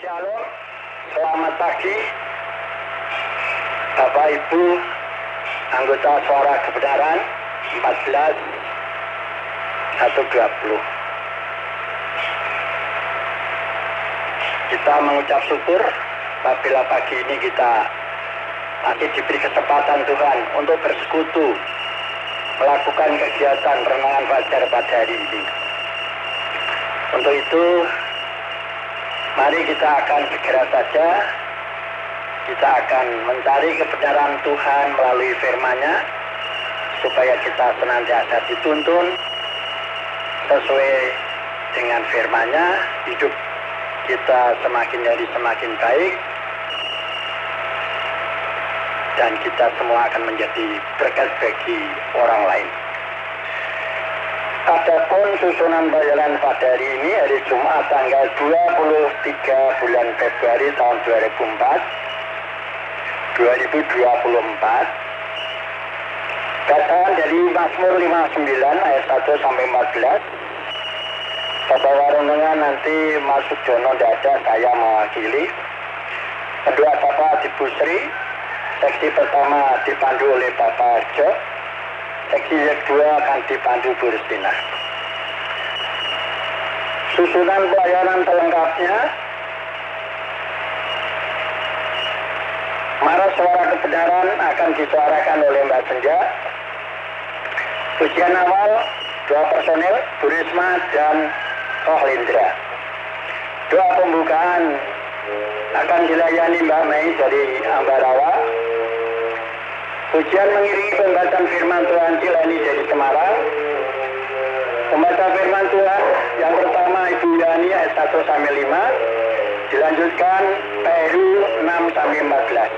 Shalom, selamat pagi Bapak Ibu anggota Suara Kebenaran 14 120. Kita mengucap syukur apabila pagi ini kita masih diberi kesempatan Tuhan untuk bersekutu melakukan kegiatan renungan fajar pada hari ini. Untuk itu mari kita akan segera saja kita akan mencari kebenaran Tuhan melalui firman-Nya supaya kita senantiasa dituntun sesuai dengan firman-Nya, hidup kita semakin hari semakin baik dan kita semua akan menjadi berkat bagi orang lain. Adapun susunan pelayanan pada hari ini, hari Jumat tanggal 23 bulan Februari tahun 2024. Bacaan dari Mazmur 59 ayat 1 sampai 14. Bapak renungan nanti masuk Jono Dada, saya mewakili. Kedua Bapak Ibu Sri, seksi pertama dipandu oleh Bapak Jo. Seksi kedua akan dipandu Bu Rustina. Susunan pelayanan selengkapnya, Maros Suara Kebenaran akan disuarakan oleh Mbak Senja. Pujian awal 2 personel, Bu Risma dan Kohlindra. Doa pembukaan akan dilayani Mbak Mei dari Ambarawa. Pujian mengiringi pembacaan firman Tuhan Cileni dari Semarang. Pembaca firman Tuhan yang pertama Ibu Yani ayat 1 sampai 5, dilanjutkan Peru 6 sampai 14.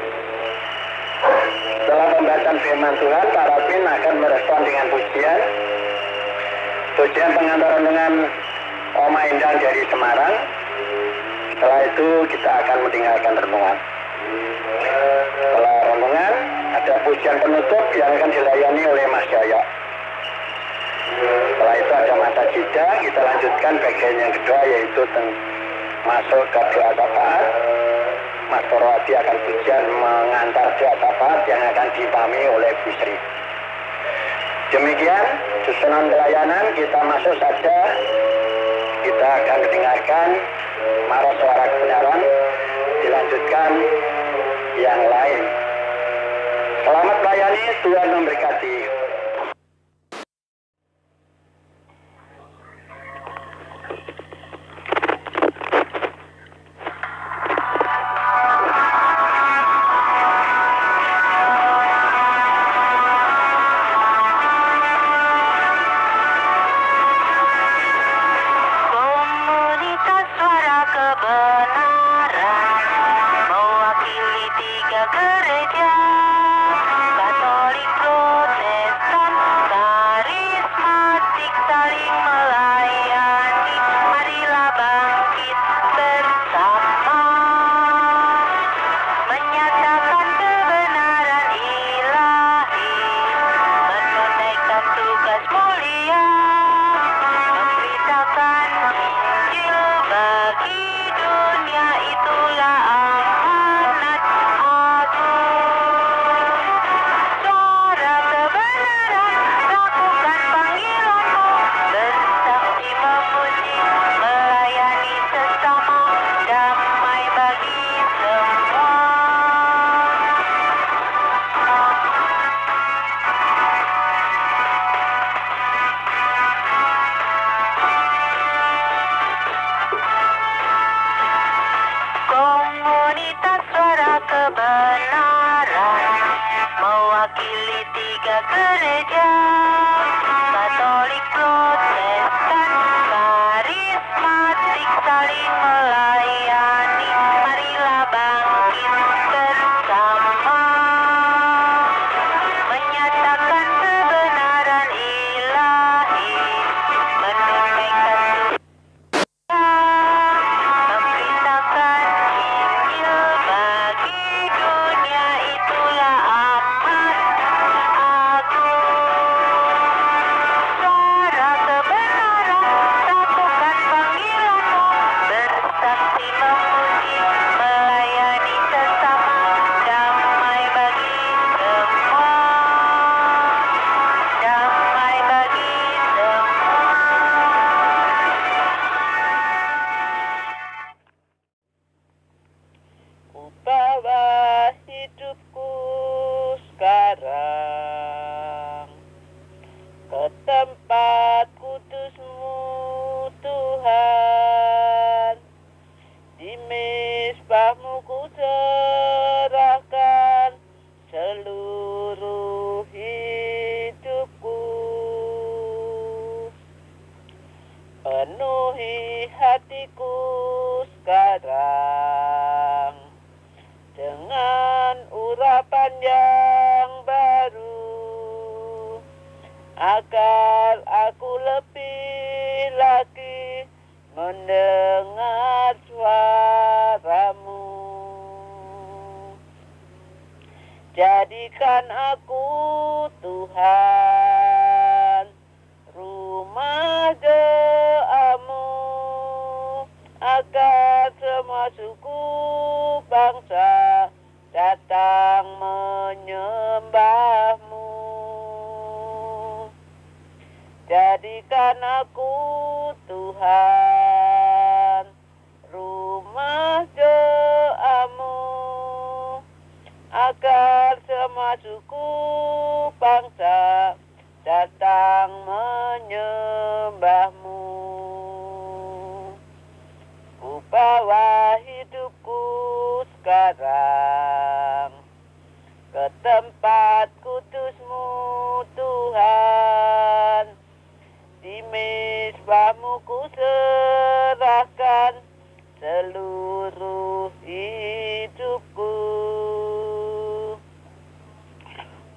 Setelah pembacaan firman Tuhan, para pin akan merespon dengan pujian. Pujian pengantar dengan Oma Indah dari Semarang. Setelah itu kita akan mendengarkan renungan. Setelah renungan, ada pujian penutup yang akan dilayani oleh Mas Jaya. Setelah itu ada masa jeda, kita lanjutkan bagian yang kedua yaitu masuk ke doa syafaat. Mas Porwadi akan pujian mengantar doa syafaat yang akan dipahami oleh Bu Sri. Demikian susunan pelayanan, kita masuk saja. Kita akan mendengarkan Maros Suara Kebenaran, dilanjutkan yang lain. Selamat melayani, Tuhan memberkati. Nisbahmu ku serahkan seluruh hidupku. Penuhi hatiku sekarang dengan urapan yang baru, agar aku lebih lagi mendengar suaramu. Jadikan aku, Tuhan, rumah doamu, agar semua suku bangsa datang menyembahmu. Jadikan aku, Tuhan, rumah doamu, agar semua suku bangsa datang menyembahmu. Ku bawa hidupku sekarang ke tempat kudusmu, Tuhan. Di mezbahmu ku serahkan seluruh hidupku.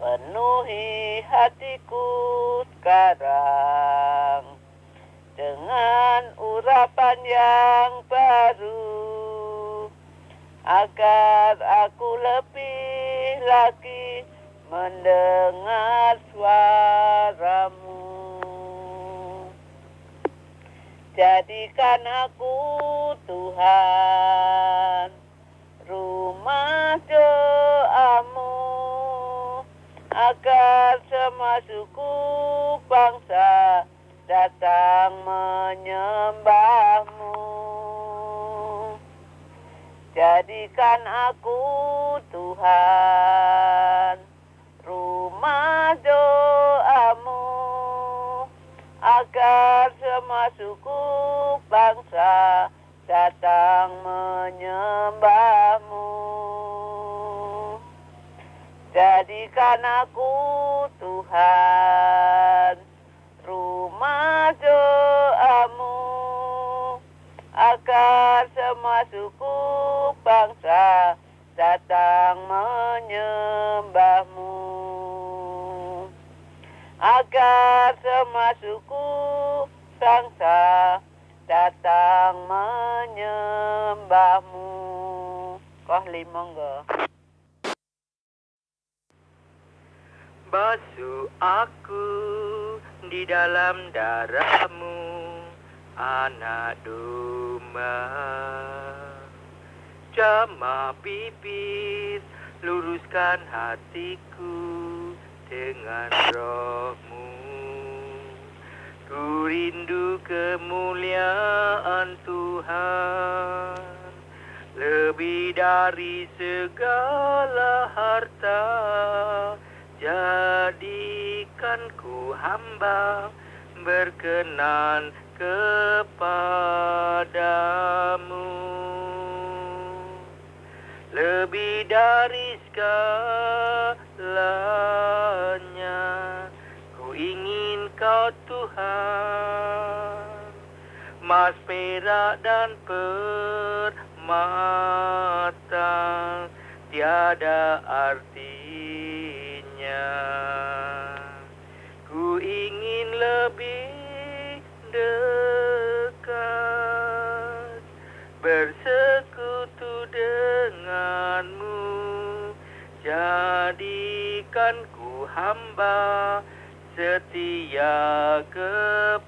Penuhi hatiku sekarang dengan urapan yang baru, agar aku lebih lagi mendengar suaramu. Jadikan aku, Tuhan, rumah doamu, agar semua suku bangsa datang menyembahmu. Jadikan aku, Tuhan, rumah doamu, agar semua suku bangsa datang menyembahmu. Jadikan aku, Tuhan, rumah doamu, agar semua suku bangsa datang menyembahmu. Agar semua suku bangsa datang menyembahmu. Koh limonggo. Basuh aku di dalam darahmu, anak domba. Jamah bibir, luruskan hatiku dengan rohmu. Ku rindu kemuliaan Tuhan, lebih dari segala harta. Jadikan ku hamba berkenan kepadamu. Lebih dari segalanya, ku ingin Kau Tuhan. Emas, perak dan permata tiada artinya. Ku ingin lebih dekat, bersekutu denganmu. Jadikan ku hamba setia kepadamu.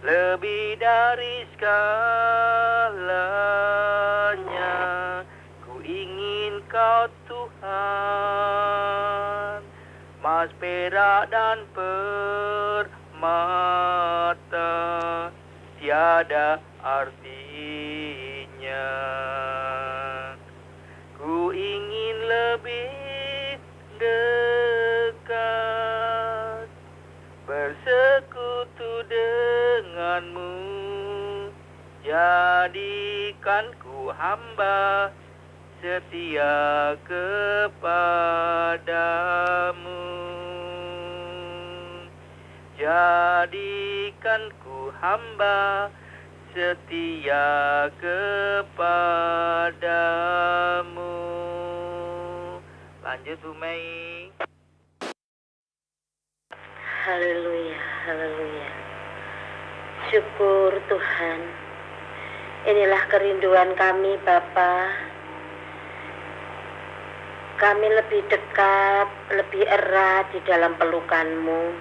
Lebih dari segalanya, ku ingin Kau Tuhan. Emas, perak dan permata tiada artinya. Ku ingin lebih dekat, bersekutu denganmu. Jadikanku hamba setia kepadamu. Jadikanku hamba setia kepadamu. Lanjut Bu Mei. Haleluya, haleluya. Syukur Tuhan. Inilah kerinduan kami Bapa. Kami lebih dekat, lebih erat di dalam pelukan-Mu.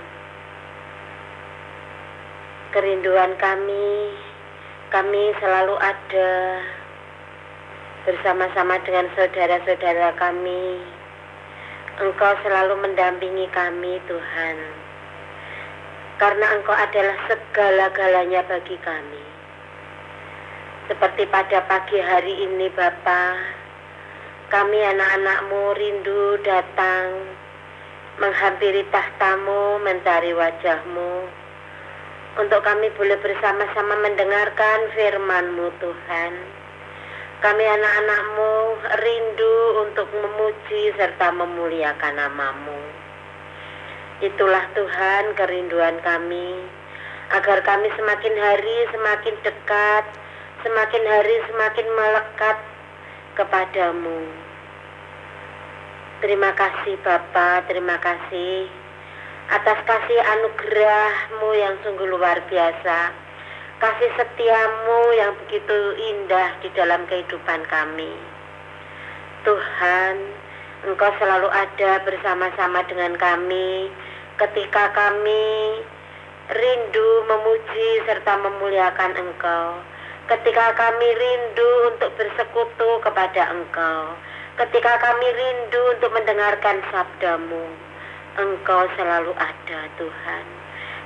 Kerinduan kami selalu ada bersama-sama dengan saudara-saudara kami. Engkau selalu mendampingi kami Tuhan. Karena Engkau adalah segala-galanya bagi kami. Seperti pada pagi hari ini Bapa, kami anak-anak-Mu rindu datang menghampiri tahta-Mu, mencari wajah-Mu, untuk kami boleh bersama-sama mendengarkan firman-Mu Tuhan. Kami anak-anak-Mu rindu untuk memuji serta memuliakan nama-Mu. Itulah Tuhan kerinduan kami, agar kami semakin hari semakin dekat, semakin hari semakin melekat kepadamu. Terima kasih Bapa, terima kasih atas kasih anugerah-Mu yang sungguh luar biasa, kasih setia-Mu yang begitu indah di dalam kehidupan kami. Tuhan, Engkau selalu ada bersama-sama dengan kami ketika kami rindu memuji serta memuliakan Engkau, ketika kami rindu untuk bersekutu kepada Engkau, ketika kami rindu untuk mendengarkan sabda-Mu. Engkau selalu ada Tuhan.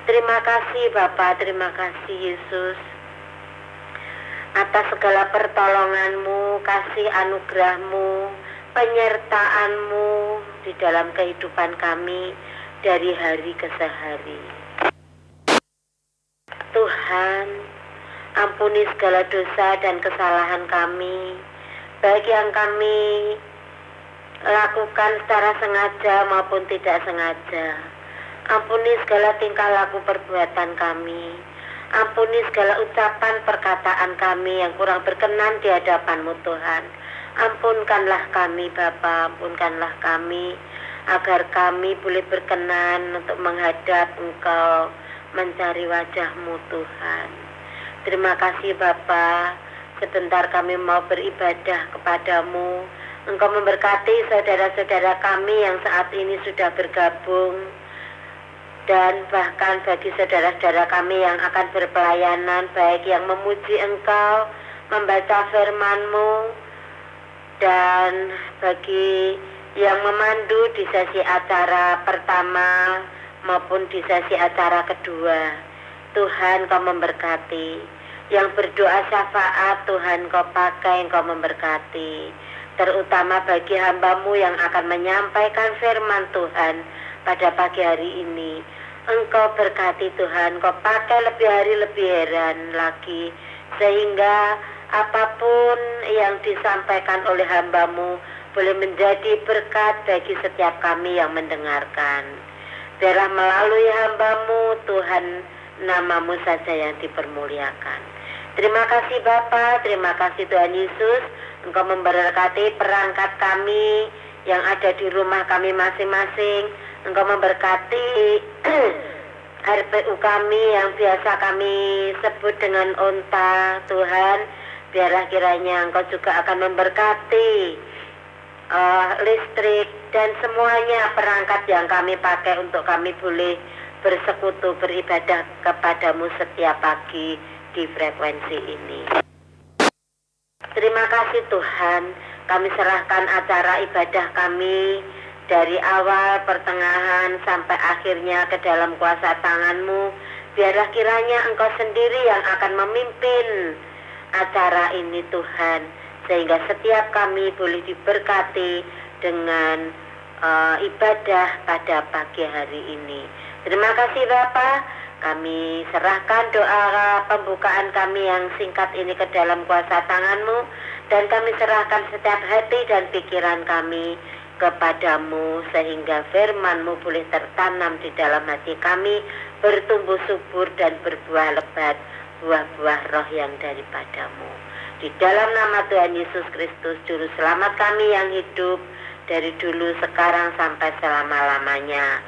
Terima kasih Bapa, terima kasih Yesus atas segala pertolongan-Mu, kasih anugerah-Mu, penyertaan-Mu di dalam kehidupan kami dari hari ke hari. Tuhan, ampuni segala dosa dan kesalahan kami, baik yang kami lakukan secara sengaja maupun tidak sengaja. Ampuni segala tingkah laku perbuatan kami. Ampuni segala ucapan perkataan kami yang kurang berkenan di hadapan-Mu Tuhan. Ampunkanlah kami Bapa, ampunkanlah kami, agar kami boleh berkenan untuk menghadap Engkau, mencari wajah-Mu Tuhan. Terima kasih Bapa, sebentar kami mau beribadah kepadamu. Engkau memberkati saudara-saudara kami yang saat ini sudah bergabung, dan bahkan bagi saudara-saudara kami yang akan berpelayanan, baik yang memuji Engkau, membaca firman-Mu, dan bagi yang memandu di sesi acara pertama maupun di sesi acara kedua. Tuhan, Kau memberkati. Yang berdoa syafaat, Tuhan Kau pakai, Kau memberkati. Terutama bagi hamba-Mu yang akan menyampaikan firman Tuhan pada pagi hari ini. Engkau berkati Tuhan, Kau pakai lebih hari lebih heran lagi, sehingga apapun yang disampaikan oleh hamba-Mu boleh menjadi berkat bagi setiap kami yang mendengarkan. Biarlah melalui hamba-Mu Tuhan, nama-Mu saja yang dipermuliakan. Terima kasih Bapa, terima kasih Tuhan Yesus. Engkau memberkati perangkat kami yang ada di rumah kami masing-masing. Engkau memberkati RPU kami yang biasa kami sebut dengan onta, Tuhan. Biarlah kiranya Engkau juga akan memberkati listrik dan semuanya perangkat yang kami pakai untuk kami boleh bersekutu, beribadah kepadamu setiap pagi di frekuensi ini. Terima kasih Tuhan, kami serahkan acara ibadah kami dari awal, pertengahan, sampai akhirnya ke dalam kuasa tangan-Mu. Biarlah kiranya Engkau sendiri yang akan memimpin acara ini Tuhan, sehingga setiap kami boleh diberkati dengan ibadah pada pagi hari ini. Terima kasih Bapa, Kami serahkan doa pembukaan kami yang singkat ini ke dalam kuasa tangan-Mu, dan kami serahkan setiap hati dan pikiran kami kepadamu, sehingga firman-Mu boleh tertanam di dalam hati kami, bertumbuh subur dan berbuah lebat, buah-buah roh yang daripadamu. Di dalam nama Tuhan Yesus Kristus, Juru Selamat kami yang hidup dari dulu, sekarang, sampai selama-lamanya.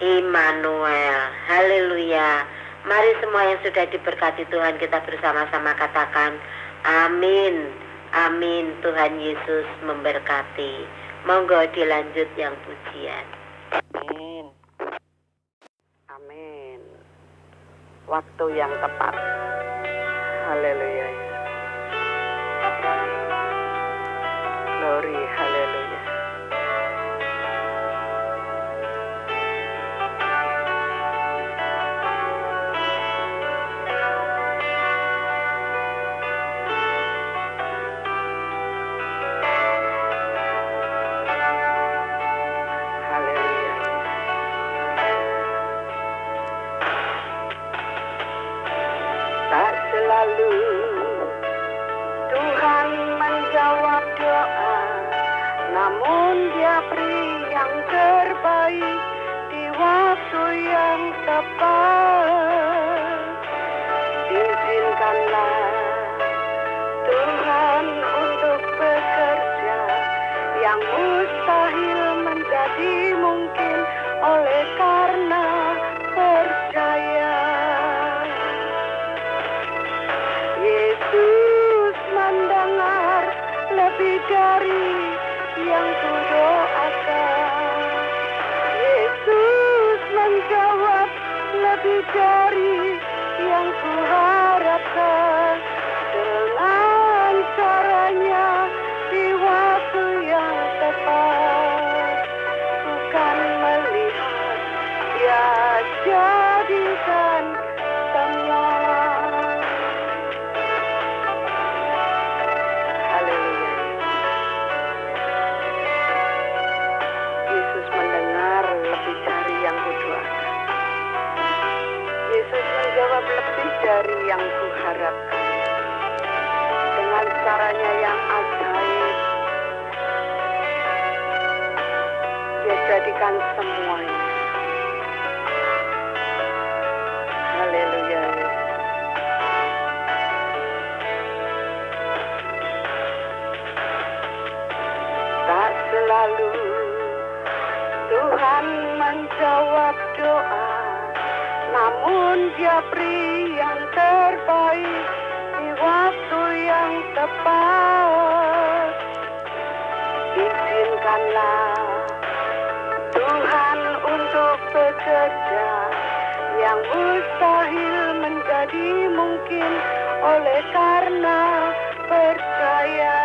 Immanuel, haleluya. Mari semua yang sudah diberkati Tuhan, kita bersama-sama katakan amin. Amin. Tuhan Yesus memberkati. Monggo dilanjut yang pujian. Amin. Amin. Waktu yang tepat. Haleluya. Glory, haleluya. Tak selalu Tuhan menjawab doa, namun Dia beri yang terbaik di waktu yang tepat. Izinkanlah Tuhan untuk bekerja yang mustahil menjadi mungkin oleh karena percaya. Yesus mendengar lebih dari yang kudoakan. Yesus menjawab lebih dari yang kuharapkan. Dengan caranya di waktu yang tepat, bukan melihat Dia jadikan semua. Yesus mendengar lebih dari yang kudoakan. Yesus menjawab lebih dari yang kuharapkan. Dengan caranya yang ajaib, Dia jadikan semuanya. Haleluya. Tak selalu Tuhan menjawab doa, namun Dia beri yang terbaik di waktu yang tepat. Izinkanlah Tuhan untuk bekerja yang mustahil menjadi mungkin oleh karena percaya.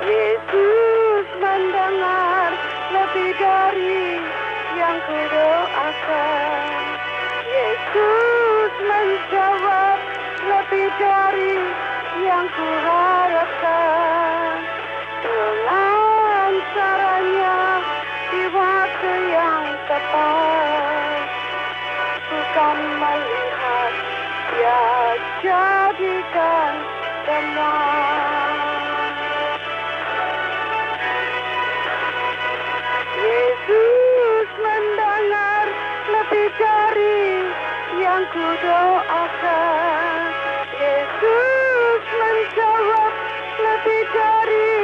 Yesus mendengar lebih dari yang kudoakan. Yesus menjawab lebih dari yang kuharapkan. Dengan caranya di waktu yang tepat, bukan melihat Dia jadikan semua. Yesus mendengar lebih dari yang kudoakan. Yesus menjawab lebih dari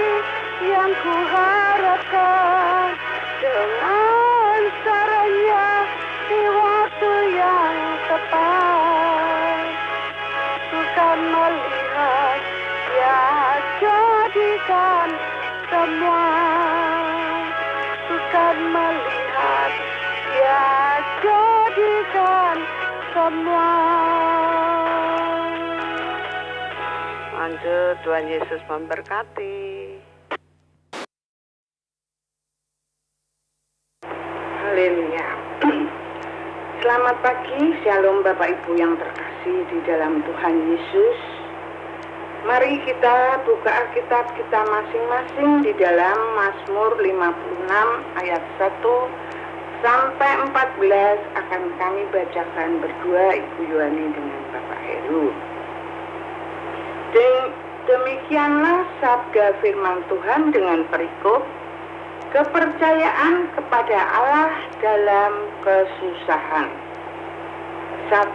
yang kuharapkan. Dengan caranya di waktu yang tepat, bukan melihat Dia jadikan semua. Bukan melihat Dia jadikan semua. Lanjut, Tuhan Yesus memberkati. Haleluya. Selamat pagi, shalom Bapak Ibu yang terkasih di dalam Tuhan Yesus. Mari kita buka Alkitab kita masing-masing di dalam Mazmur 56 ayat 1 sampai 14 akan kami bacakan berdua, Ibu Yohani dengan Bapak Heru. Demikianlah sabda firman Tuhan dengan perikop kepercayaan kepada Allah dalam kesusahan. 1.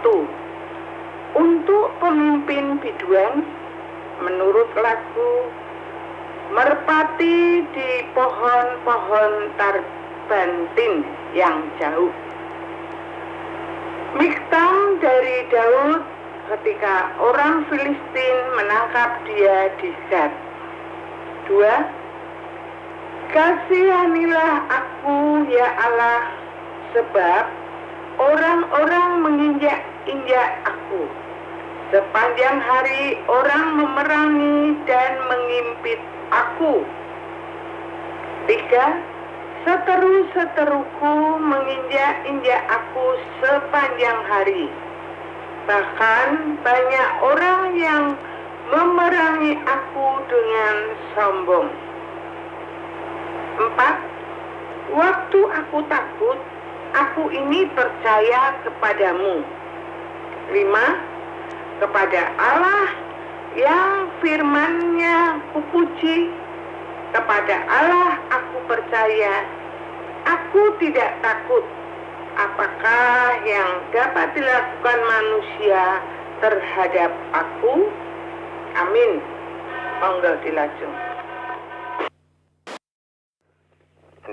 Untuk pemimpin biduan, menurut lagu merpati di pohon-pohon tarbantin yang jauh. Miktam dari Daud ketika orang Filistin menangkap dia di Gat. 2. Kasihanilah aku ya Allah, sebab orang-orang menginjak-injak aku. Sepanjang hari orang memerangi dan mengimpit aku. 3. Seteru-seteruku menginjak-injak aku sepanjang hari. Bahkan banyak orang yang memerangi aku dengan sombong. 4. Waktu aku takut, aku ini percaya kepadamu. 5. Kepada Allah yang firman-Nya kupuji, kepada Allah aku percaya, aku tidak takut. Apakah yang dapat dilakukan manusia terhadap aku? Amin. Monggo dilajeng. 6.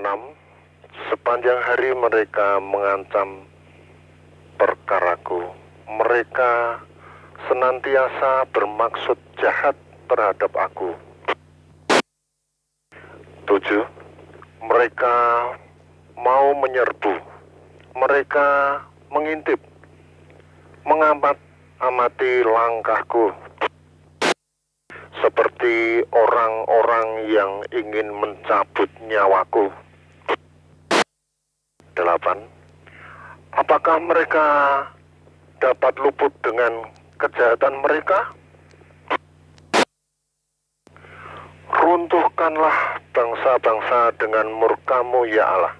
Sepanjang hari mereka mengancam perkaraku. Mereka senantiasa bermaksud jahat terhadap aku. 7. Mereka mau menyerbu. Mereka mengintip, mengamati langkahku, seperti orang-orang yang ingin mencabut nyawaku. 8. Apakah mereka dapat luput dengan kejahatan mereka? Runtuhkanlah bangsa-bangsa dengan murka-Mu ya Allah.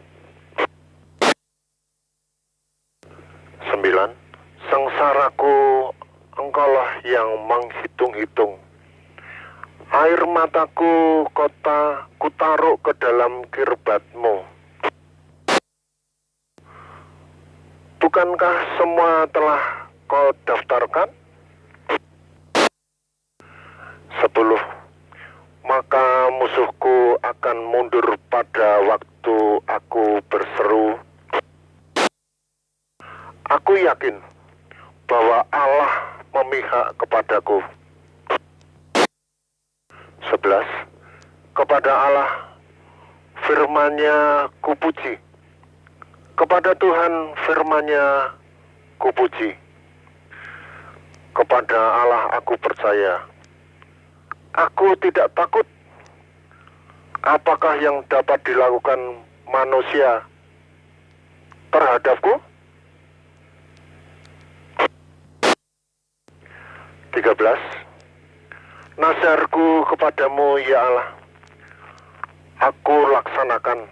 9. Sengsaraku Engkaulah yang menghitung-hitung. Air mataku kutaruh ke dalam kirbat-Mu. Bukankah semua telah Kau daftarkan? 10. Maka musuhku akan mundur pada waktu aku berseru. Aku yakin bahwa Allah memihak kepadaku. 11. Kepada Allah firman-Nya kupuji. Kepada Tuhan firman-Nya kupuji. Kepada Allah aku percaya. Aku tidak takut. Apakah yang dapat dilakukan manusia terhadapku? 13. Nazarku kepadamu ya Allah, aku laksanakan,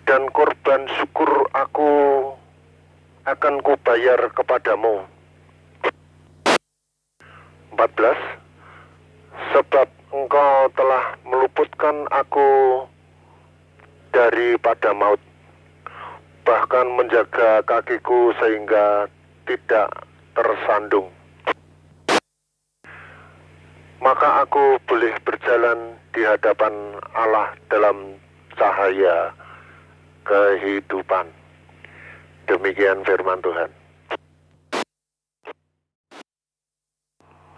dan korban syukur aku akan kubayar kepadamu. 14. Sebab Engkau telah meluputkan aku daripada maut, bahkan menjaga kakiku sehingga tidak tersandung. Maka aku boleh berjalan di hadapan Allah dalam cahaya kehidupan. Demikian firman Tuhan.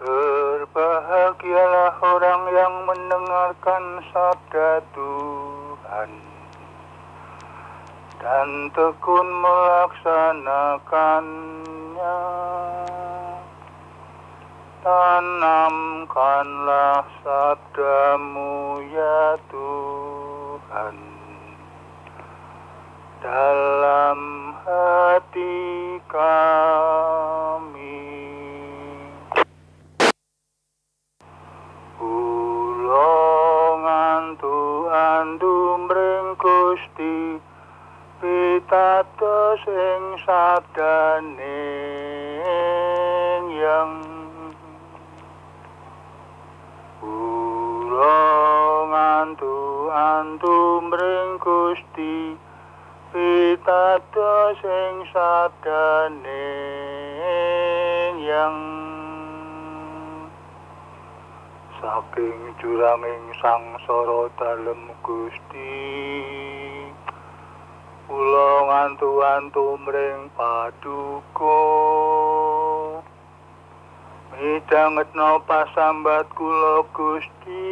Berbahagialah orang yang mendengarkan sabda Tuhan dan tekun melaksanakannya. Tanamkanlah sabda-Mu ya Tuhan dalam hati kami. Ulongan Tuhan dumbreng Gusti sabdaning yang antu mring Gusti pitados sing sabdaning yang saking juranging sangsara dalem Gusti kula ngantu-antu mring paduka midangetna pasambat kula Gusti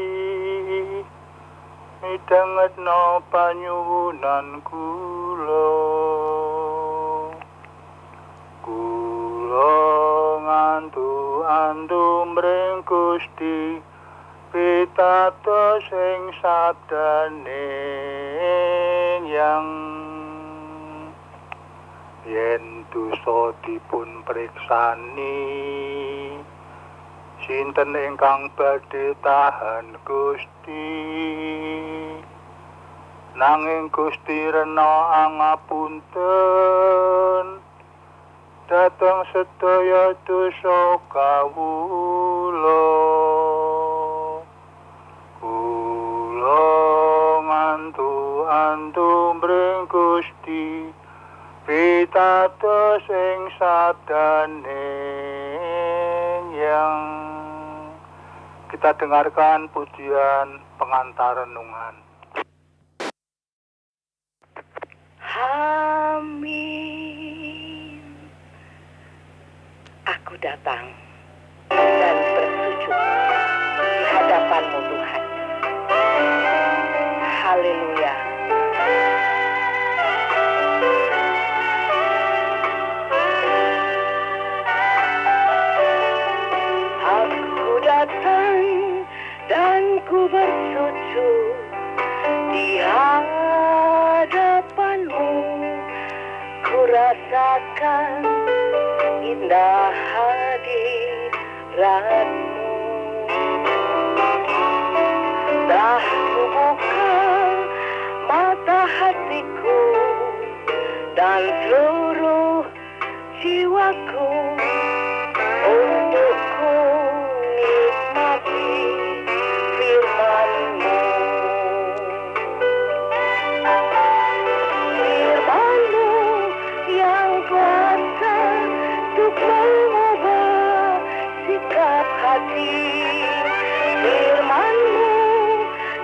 midangetna panyuwunan kula ngantu-antu mring Gusti pitados sing sabdaning yang yen dosa dipun priksani sinten ingkang badhe tahan Gusti nanging Gusti rena angapunten dhateng sedaya dosa kawula ngantu-antu mring Gusti pitados sing sabdaning yang kita dengarkan pujian pengantar renungan. Amin. Aku datang dan bersujud di hadapan-Mu Tuhan. Haleluya. Aku datang dan ku bersujud di hadapan-Mu. Ku rasakan indah hadirat-Mu. Dah ku buka mata hatiku dan seluruh jiwaku untuk ku nikmati firman-Mu. Firman-Mu yang kuasa untuk mengubah sikap hati. Firman-Mu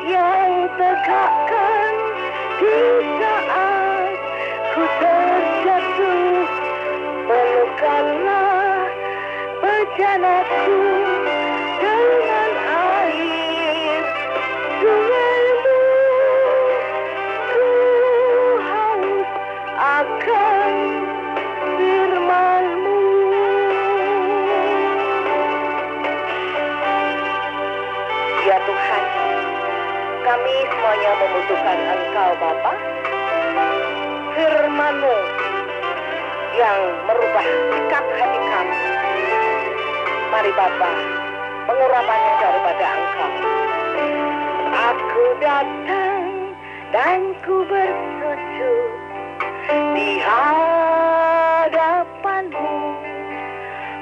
yang tegakkan di saat ku terjatuh. Pelukkanlah bejanakku dengan air sungai-Mu. Ku haus akan firman-Mu. Ya Tuhan, kami semuanya membutuhkan Engkau Bapa. Firman-Mu yang merubah sikap hati kami. Mari Bapa, pengurapannya daripada Engkau. Aku datang dan ku bersujud di hadapan-Mu.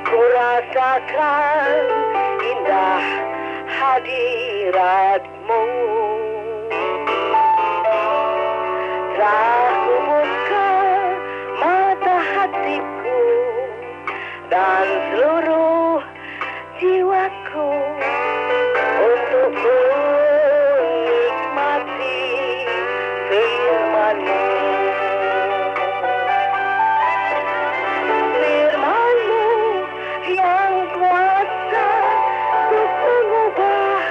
Ku rasakan indah hadirat-Mu. Telah ku buka mata hatiku dan seluruh jiwaku untuk menikmati firman-Mu. Firman-Mu yang kuasa untuk mengubah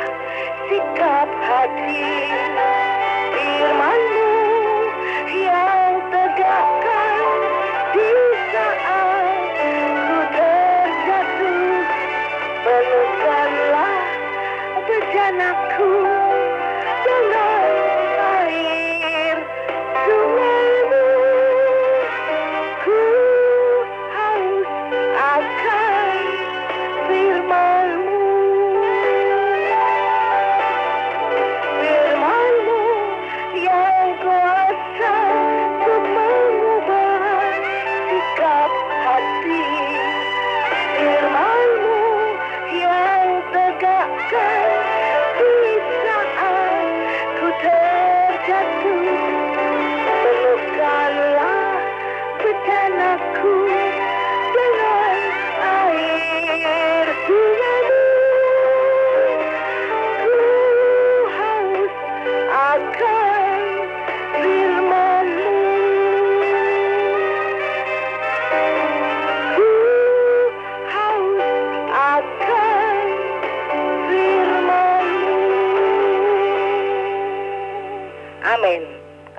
sikap hati. Firman-Mu yang tegakkan di saat ku terjatuh. Pelukkanlah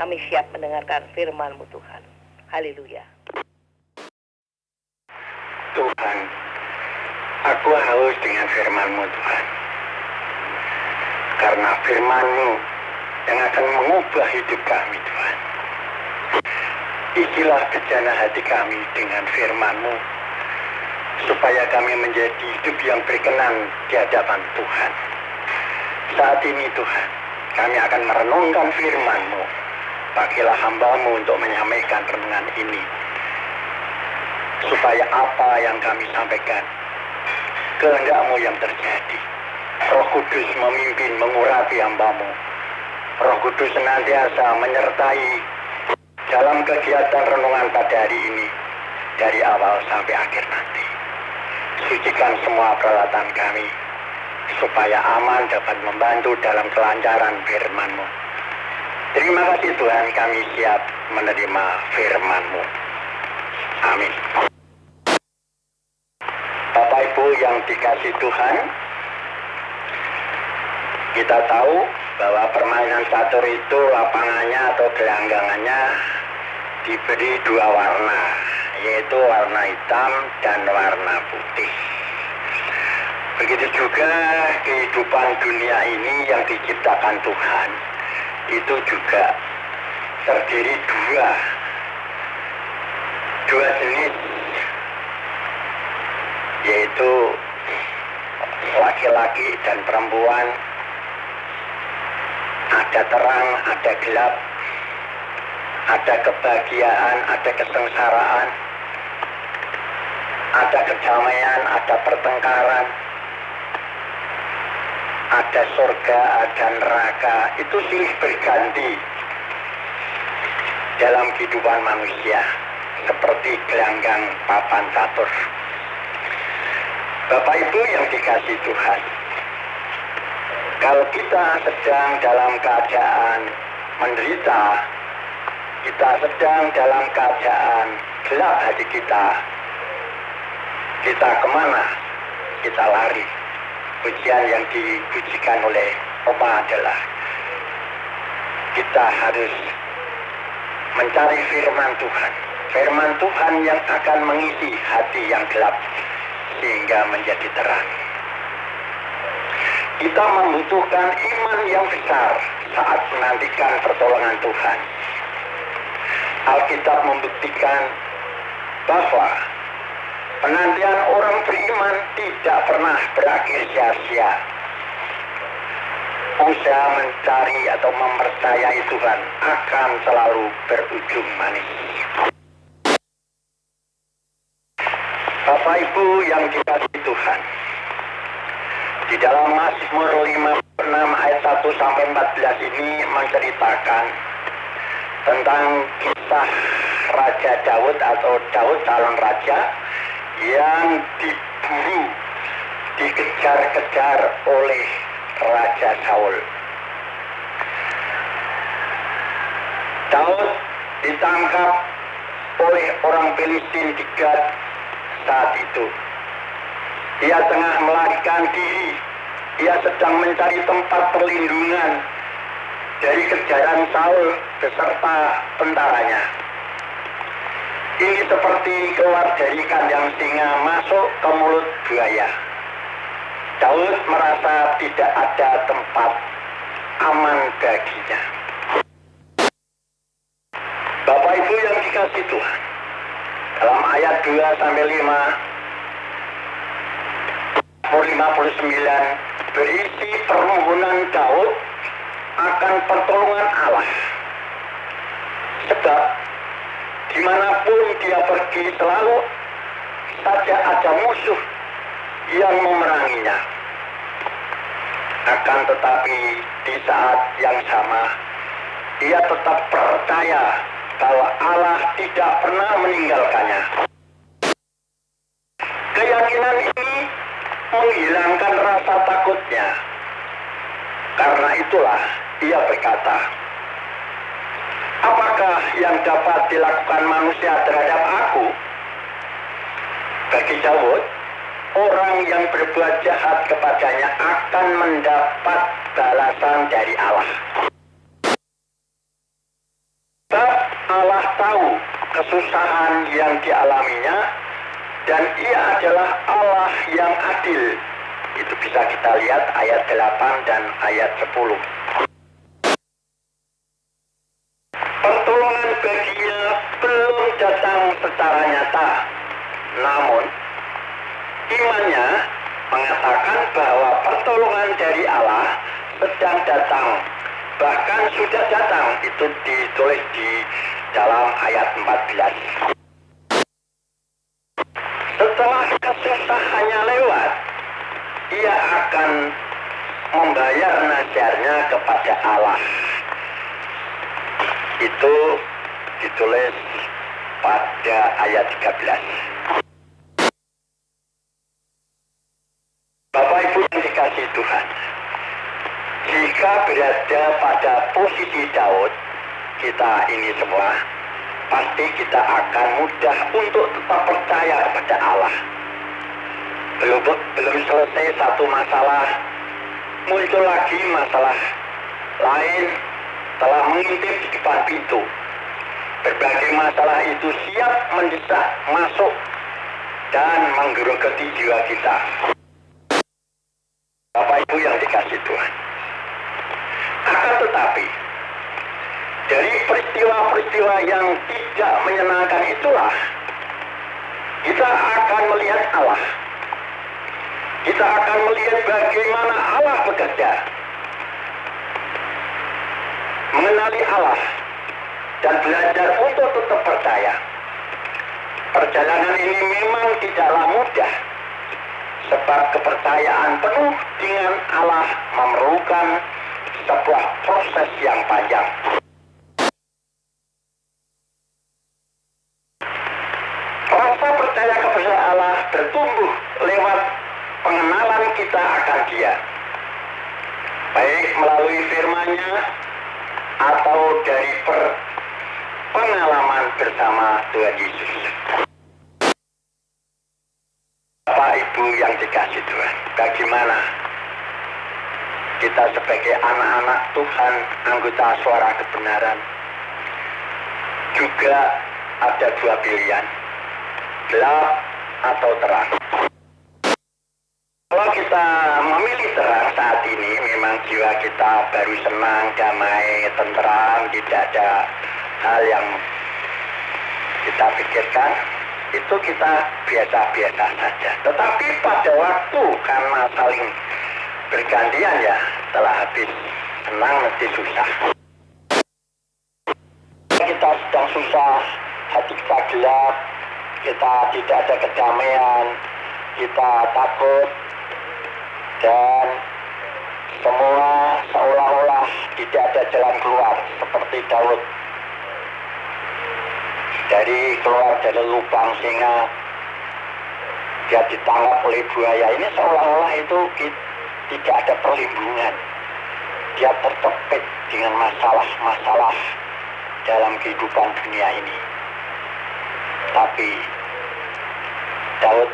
Kami siap mendengarkan firman-Mu Tuhan. Haleluya. Tuhan, aku haus dengan firman-Mu Tuhan. Karena firman-Mu yang akan mengubah hidup kami Tuhan. Isilah bejana hati kami dengan firman-Mu, supaya kami menjadi hidup yang berkenan di hadapan Tuhan. Saat ini Tuhan, kami akan merenungkan firman-Mu. Pakailah hamba-Mu untuk menyampaikan renungan ini, supaya apa yang kami sampaikan, kehendak-Mu yang terjadi. Roh Kudus memimpin, mengurapi hamba-Mu. Roh Kudus senantiasa menyertai dalam kegiatan renungan pada hari ini, dari awal sampai akhir nanti. Sucikan semua peralatan kami, supaya aman dapat membantu dalam kelancaran firman-Mu. Terima kasih Tuhan, kami siap menerima firman-Mu. Amin. Bapak Ibu yang dikasih Tuhan, kita tahu bahwa permainan catur itu lapangannya atau gelanggangannya diberi dua warna, yaitu warna hitam dan warna putih. Begitu juga kehidupan dunia ini yang diciptakan Tuhan, itu juga terdiri dua jenis, yaitu laki-laki dan perempuan. Ada terang, ada gelap, ada kebahagiaan, ada kesengsaraan, ada kedamaian, ada pertengkaran, ada surga, ada neraka. Itu silih berganti dalam kehidupan manusia, seperti gelanggang papan catur. Bapak Ibu yang dikasih Tuhan, kalau kita sedang dalam keadaan menderita, kita sedang dalam keadaan gelap hati kita kemana? Kita lari. Pujian yang dipujikan oleh Oma adalah kita harus mencari firman Tuhan. Firman Tuhan yang akan mengisi hati yang gelap sehingga menjadi terang. Kita membutuhkan iman yang besar saat menantikan pertolongan Tuhan. Alkitab membuktikan bahwa penantian orang beriman tidak pernah berakhir sia-sia. Usaha mencari atau mempercayai Tuhan akan selalu berujung manis. Bapak Ibu yang dikasihi Tuhan, di dalam Mazmur 56 ayat 1 sampai 14 ini menceritakan tentang kisah Raja Daud atau Daud calon raja yang diburu, dikejar-kejar oleh Raja Saul. Daud ditangkap oleh orang Filistin di Gad saat itu. Ia tengah melarikan diri. Ia sedang mencari tempat perlindungan dari kejaran Saul beserta tentaranya. Ini seperti keluar dari kandang singa masuk ke mulut buaya. Daud merasa tidak ada tempat aman baginya. Bapak Ibu yang dikasih Tuhan, dalam ayat 2 sampai 59 berisi permohonan Daud akan pertolongan Allah. Sebab dimanapun dia pergi selalu saja ada musuh yang memeranginya. Akan tetapi di saat yang sama ia tetap percaya bahwa Allah tidak pernah meninggalkannya. Keyakinan ini menghilangkan rasa takutnya. Karena itulah ia berkata, apakah yang dapat dilakukan manusia terhadap aku? Bagi Daud, orang yang berbuat jahat kepadanya akan mendapat balasan dari Allah. kesusahan yang dialaminya, dan ia adalah Allah yang adil. Itu bisa kita lihat ayat 8 dan ayat 10. Pertolongan baginya belum datang secara nyata, namun imannya mengatakan bahwa pertolongan dari Allah sedang datang, bahkan sudah datang. Itu ditulis di dalam ayat 14. Setelah kesusahannya lewat, ia akan membayar najarnya kepada Allah. Itu ditulis pada ayat 13. Bapak Ibu yang dikasihi Tuhan, jika berada pada posisi Daud, kita ini semua, pasti kita akan mudah untuk tetap percaya kepada Allah. Belum selesai satu masalah, muncul lagi masalah lain telah mengintip di depan pintu. Berbagai masalah itu siap mendesak masuk dan menggerogoti jiwa kita. Bapak Ibu yang dikasihi Tuhan, akan tetapi dari peristiwa-peristiwa yang tidak menyenangkan itulah kita akan melihat Allah. Kita akan melihat bagaimana Allah bekerja, mengenali Allah, dan belajar untuk tetap percaya. Perjalanan ini memang tidaklah mudah, sebab kepercayaan penuh dengan Allah memerlukan sebuah proses yang panjang. Rasa percaya kepada Allah bertumbuh lewat pengenalan kita akan Dia, baik melalui firman-Nya atau dari pengalaman bersama Tuhan Yesus. Bapak Ibu yang dikasihi Tuhan, bagaimana kita sebagai anak-anak Tuhan, anggota suara kebenaran, juga ada dua pilihan, gelap atau terang. Kalau kita memilih terang saat ini, memang jiwa kita baru senang, damai, tenteram, tidak ada hal yang kita pikirkan, itu kita biasa-biasa saja. Tetapi pada waktu karena saling bergantian ya, setelah habis senang mesti susah. Kita sedang susah, hati kita gelap, kita tidak ada kedamaian, kita takut, dan semua seolah-olah tidak ada jalan keluar, seperti Daud keluar dari lubang singa, dia ditangkap oleh buaya. Ini seolah-olah itu tidak ada perlindungan, dia terjepit dengan masalah-masalah dalam kehidupan dunia ini. Tapi Daud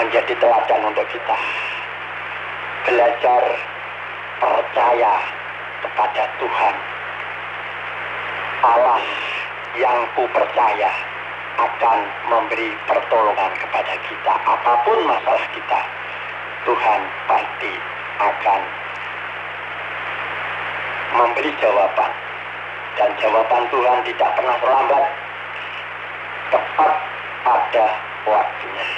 menjadi teladan untuk kita, belajar percaya kepada Tuhan. Allah yang ku percaya akan memberi pertolongan kepada kita. Apapun masalah kita, Tuhan pasti akan memberi jawaban. Dan jawaban Tuhan tidak pernah terlambat, tepat pada waktunya.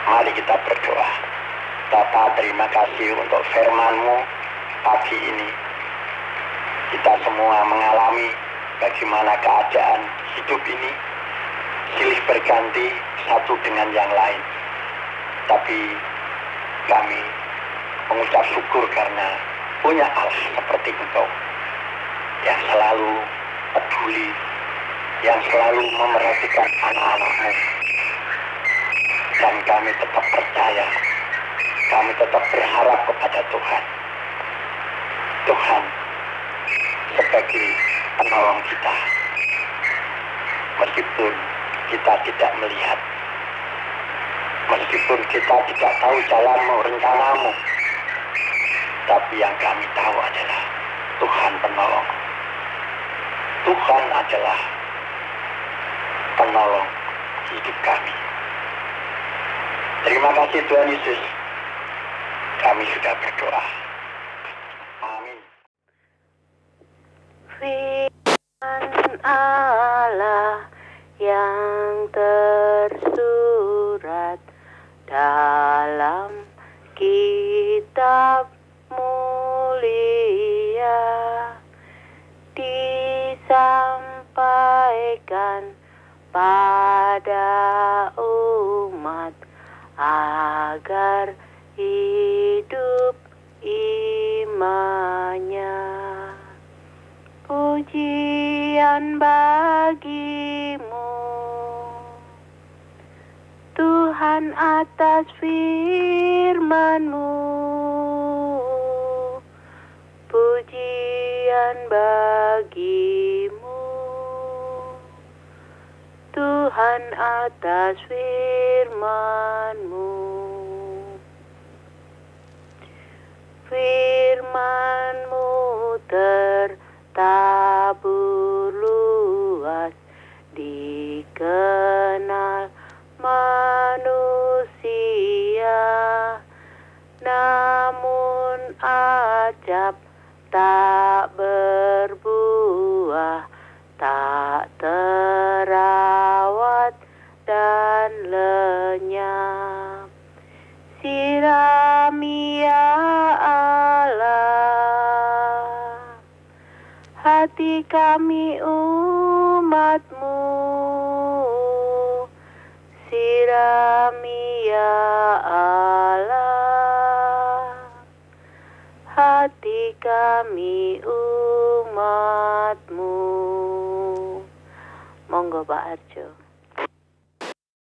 Mari kita berdoa. Bapa, terima kasih untuk firman-Mu pagi ini. Kita semua mengalami bagaimana keadaan hidup ini silih berganti satu dengan yang lain. Tapi kami mengucap syukur karena punya Allah seperti Engkau yang selalu peduli, yang selalu memerhatikan anak-anak-Mu. Dan kami tetap percaya, kami tetap berharap kepada Tuhan. Tuhan sebagai penolong kita, meskipun kita tidak melihat, meskipun kita tidak tahu jalan-Mu, rencana-Mu, tapi yang kami tahu adalah Tuhan penolong. Tuhan adalah penolong hidup kami. Terima kasih Tuhan Yesus. Kami sudah berdoa. Amin. Firman Allah yang tersurat dalam kitab mulia disampaikan pada umat agar hidup imannya. Pujian bagimu Tuhan atas firman-Mu. Pujian bagimu Tuhan atas firman-Mu. Firman-Mu tertabur luas, dikenal manusia, namun acap tak berbuah, tak terawat dan lenyap. Sirami ya Allah hati kami umat-Mu. Sirami ya Allah hati kami umat-Mu. Monggo Pak Arjo.